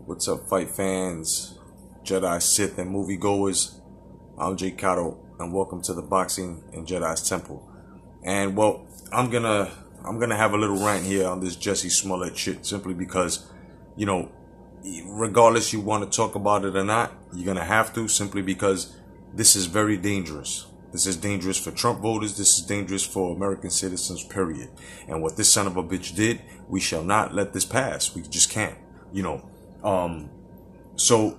What's up, fight fans, Jedi, Sith, and moviegoers? I'm Jay Cotto, and welcome to the Boxing and Jedi's Temple. And well, I'm gonna have a little rant here on this Jussie Smollette shit, simply because, you know, regardless you want to talk about it or not, you're gonna have to, simply because this is very dangerous. This is dangerous for Trump voters. This is dangerous for American citizens, period. And what this son of a bitch did, we shall not let this pass. We just can't, you know. So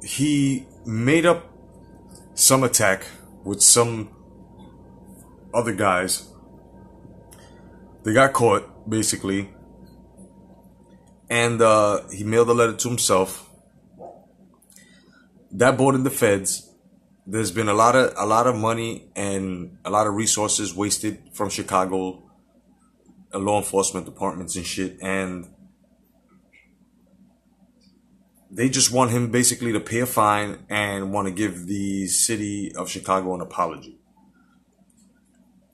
he made up some attack with some other guys. They got caught, basically, and he mailed a letter to himself. That boarded the feds. There's been a lot of money and a lot of resources wasted from Chicago law enforcement departments and shit, and they just want him basically to pay a fine and want to give the city of Chicago an apology.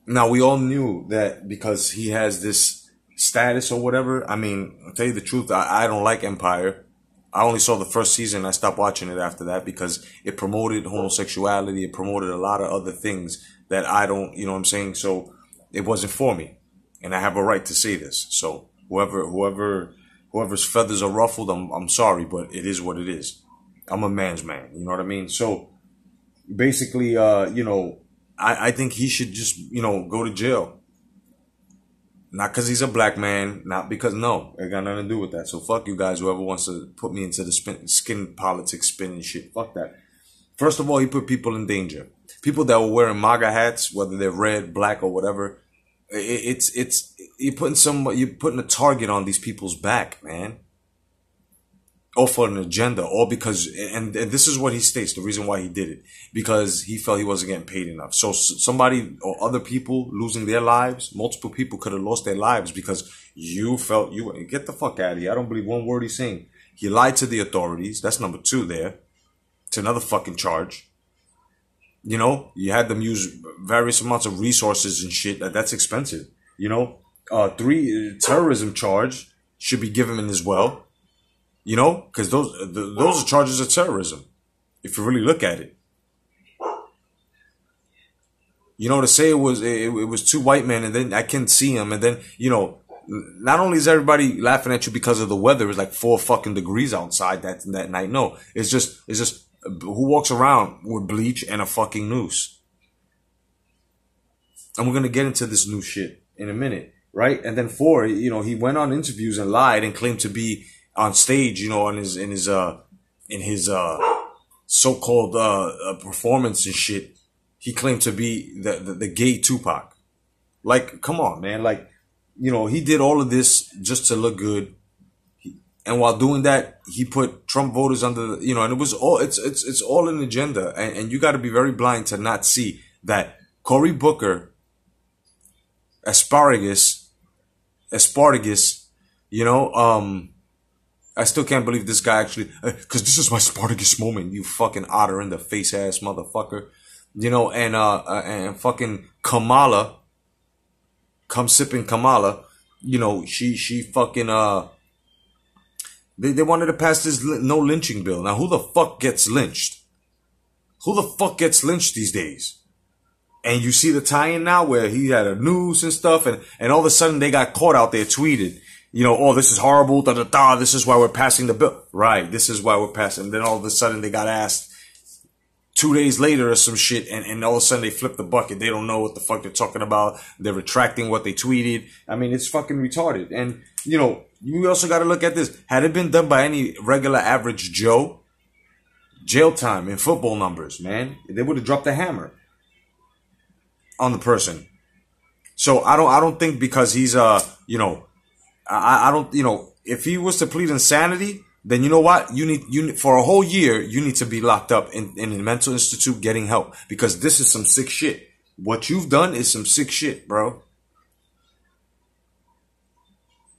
Now, we all knew that because he has this status or whatever. I mean, I'll tell you the truth, I don't like Empire. I only saw the first season. I stopped watching it after that because it promoted homosexuality. It promoted a lot of other things that I don't, you know what I'm saying? So it wasn't for me. And I have a right to say this. So whoever's feathers are ruffled, I'm sorry, but it is what it is. I'm a man's man. You know what I mean? So basically, you know, I think he should just, you know, go to jail. Not because he's a black man, not because, no, it got nothing to do with that. So fuck you guys, whoever wants to put me into the skin politics, spinning shit, fuck that. First of all, he put people in danger. People that were wearing MAGA hats, whether they're red, black, or whatever, you're putting a target on these people's back, man. All for an agenda, all because, and this is what he states, the reason why he did it, because he felt he wasn't getting paid enough. So somebody or other people losing their lives, multiple people could have lost their lives because you felt get the fuck out of here. I don't believe one word he's saying. He lied to the authorities. That's number 2 there. It's another fucking charge. You know, you had them use various amounts of resources and shit. That's expensive. You know, 3, terrorism charge should be given as well. You know, because those are charges of terrorism, if you really look at it. You know, to say it was 2 white men, and then I can't see them, and then, you know, not only is everybody laughing at you because of the weather, it's like 4 fucking degrees outside that night. No, it's just who walks around with bleach and a fucking noose? And we're gonna get into this new shit in a minute, right? And then 4, you know, he went on interviews and lied and claimed to be on stage, you know, in his so-called performance and shit. He claimed to be the gay Tupac. Like, come on, man. Like, you know, he did all of this just to look good. And while doing that, he put Trump voters under, you know, and it was all, it's all an agenda. And you got to be very blind to not see that Cory Booker, asparagus, you know, I still can't believe this guy actually, because this is my Spartacus moment, you fucking otter in the face ass motherfucker. You know, and fucking Kamala, come sipping Kamala, you know, she fucking, they wanted to pass this no lynching bill. Now, who the fuck gets lynched? Who the fuck gets lynched these days? And you see the tie-in now where he had a news and stuff, and all of a sudden they got caught out there tweeted, you know, oh, this is horrible, this is why we're passing the bill. Right, this is why we're passing. And then all of a sudden they got asked 2 days later or some shit, and all of a sudden they flip the bucket. They don't know what the fuck they're talking about. They're retracting what they tweeted. I mean, it's fucking retarded. And, you know, you also got to look at this. Had it been done by any regular average Joe, jail time in football numbers, man, they would have dropped the hammer on the person. So I don't think because he's, you know, I don't, you know, if he was to plead insanity, then you know what? You need for a whole year, you need to be locked up in a mental institute getting help, because this is some sick shit. What you've done is some sick shit, bro.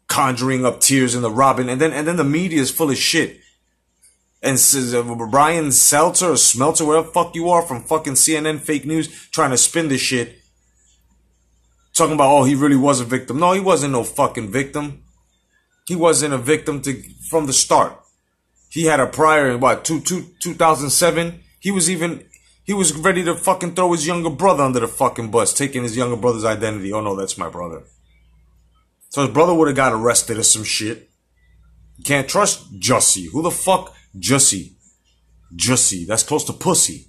Conjuring up tears in the Robin, and then the media is full of shit. And Brian Seltzer or Smelter, whatever the fuck you are, from fucking CNN fake news, trying to spin this shit. Talking about, oh, he really was a victim. No, he wasn't no fucking victim. He wasn't a victim from the start. He had a prior in 2007. He was ready to fucking throw his younger brother under the fucking bus, taking his younger brother's identity. Oh no, that's my brother. So his brother would have got arrested or some shit. You can't trust Jussie. Who the fuck? Jussie. Jussie. That's close to pussy.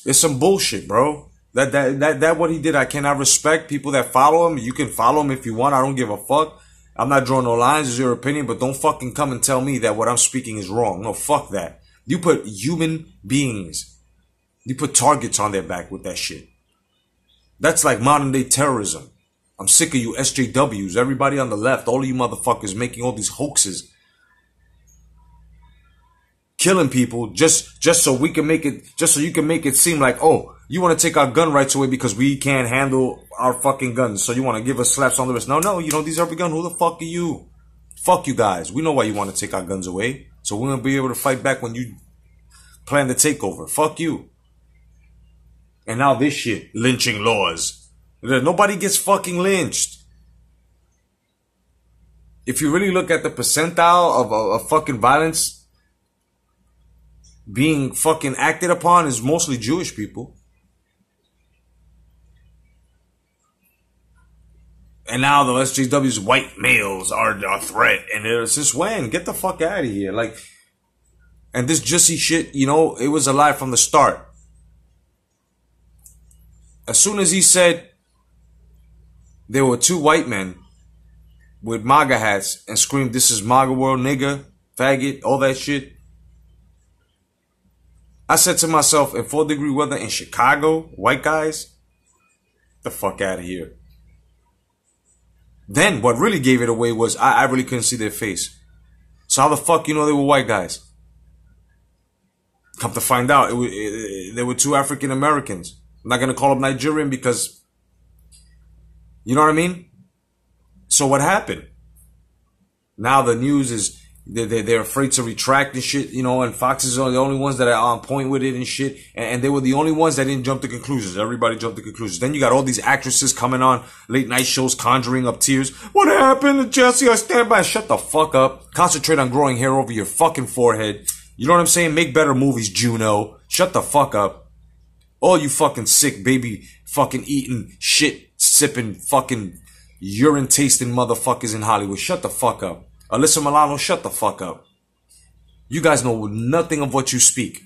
It's some bullshit, bro. That what he did, I cannot respect. People that follow him, you can follow him if you want. I don't give a fuck. I'm not drawing no lines. It's your opinion, but don't fucking come and tell me that what I'm speaking is wrong. No, fuck that. You put human beings, you put targets on their back with that shit. That's like modern day terrorism. I'm sick of you SJWs, everybody on the left, all of you motherfuckers making all these hoaxes. Killing people just so we can make it, just so you can make it seem like, oh, you want to take our gun rights away because we can't handle our fucking guns. So you want to give us slaps on the wrist. No, you don't deserve a gun. Who the fuck are you? Fuck you guys. We know why you want to take our guns away. So we're going to be able to fight back when you plan the takeover. Fuck you. And now this shit, lynching laws. Nobody gets fucking lynched. If you really look at the percentile of fucking violence being fucking acted upon, is mostly Jewish people. And now the SJW's white males are a threat. And since when? Get the fuck out of here. Like, and this Jussie shit, you know, it was a lie from the start. As soon as he said there were two white men with MAGA hats and screamed, "This is MAGA world, nigga, faggot," all that shit, I said to myself, in 4-degree weather in Chicago, white guys, the fuck out of here. Then what really gave it away was I really couldn't see their face. So how the fuck you know they were white guys? Come to find out, they were two African Americans. I'm not going to call them Nigerian because, you know what I mean? So what happened? Now the news is they're afraid to retract and shit, you know, and Foxes are the only ones that are on point with it and shit. And they were the only ones that didn't jump to conclusions. Everybody jumped to conclusions. Then you got all these actresses coming on late night shows, conjuring up tears. What happened to Jussie? I stand by. Shut the fuck up. Concentrate on growing hair over your fucking forehead. You know what I'm saying? Make better movies, Juno. Shut the fuck up. All you fucking sick baby fucking eating shit sipping fucking urine tasting motherfuckers in Hollywood. Shut the fuck up. Alyssa Milano, shut the fuck up. You guys know nothing of what you speak.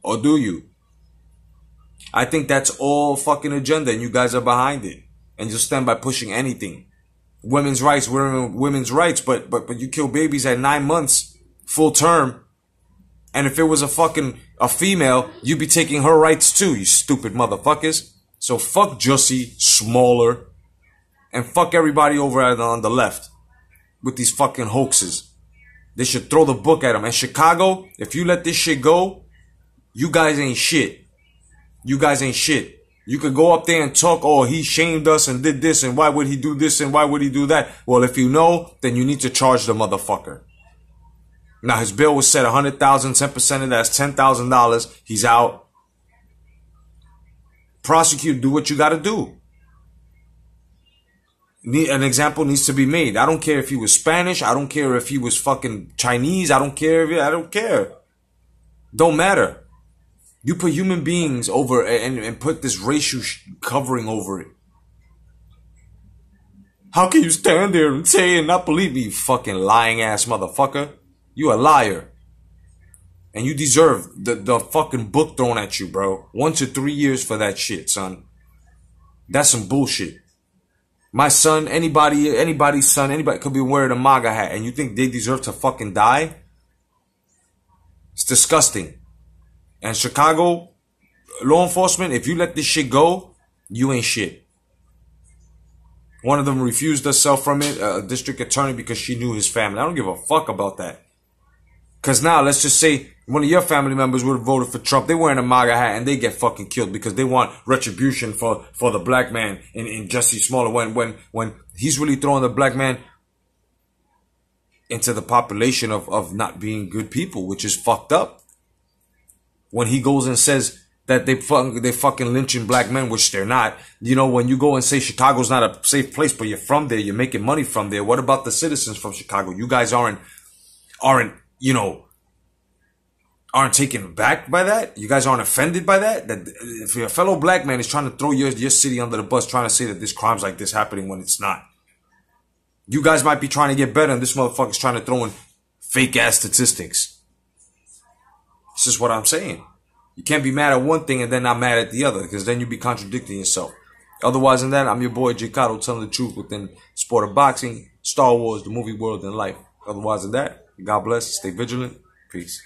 Or do you? I think that's all fucking agenda and you guys are behind it. And you'll stand by pushing anything. Women's rights, women's rights, but you kill babies at 9 months, full term. And if it was a female, you'd be taking her rights too, you stupid motherfuckers. So fuck Jussie, Smollette, and fuck everybody over on the left with these fucking hoaxes. They should throw the book at them. And Chicago, if you let this shit go, you guys ain't shit. You guys ain't shit. You could go up there and talk, oh, he shamed us and did this, and why would he do this, and why would he do that? Well, if you know, then you need to charge the motherfucker. Now, his bill was set $100,000, 10% of that's $10,000. He's out. Prosecute, do what you gotta do. An example needs to be made. I don't care if he was Spanish. I don't care if he was fucking Chinese. I don't care. I don't care. Don't matter. You put human beings over and put this racial covering over it. How can you stand there and say and not believe me, you fucking lying ass motherfucker? You a liar. And you deserve the fucking book thrown at you, bro. 1 to 3 years for that shit, son. That's some bullshit. My son, anybody's son, anybody could be wearing a MAGA hat and you think they deserve to fucking die? It's disgusting. And Chicago law enforcement, if you let this shit go, you ain't shit. One of them refused herself from it, a district attorney, because she knew his family. I don't give a fuck about that. Because now, let's just say one of your family members would have voted for Trump. They're wearing a MAGA hat and they get fucking killed because they want retribution for the black man in Jussie Smollette when he's really throwing the black man into the population of not being good people, which is fucked up. When he goes and says that they fucking lynching black men, which they're not. You know, when you go and say Chicago's not a safe place, but you're from there, you're making money from there. What about the citizens from Chicago? You guys aren't taken back by that? You guys aren't offended by that? That if your fellow black man is trying to throw your city under the bus, trying to say that there's crimes like this happening when it's not. You guys might be trying to get better, and this motherfucker's trying to throw in fake ass statistics. This is what I'm saying. You can't be mad at one thing and then not mad at the other, because then you'd be contradicting yourself. Otherwise than that, I'm your boy J. Cotto, telling the truth within sport of boxing, Star Wars, the movie world, and life. Otherwise than that, God bless, stay vigilant, peace.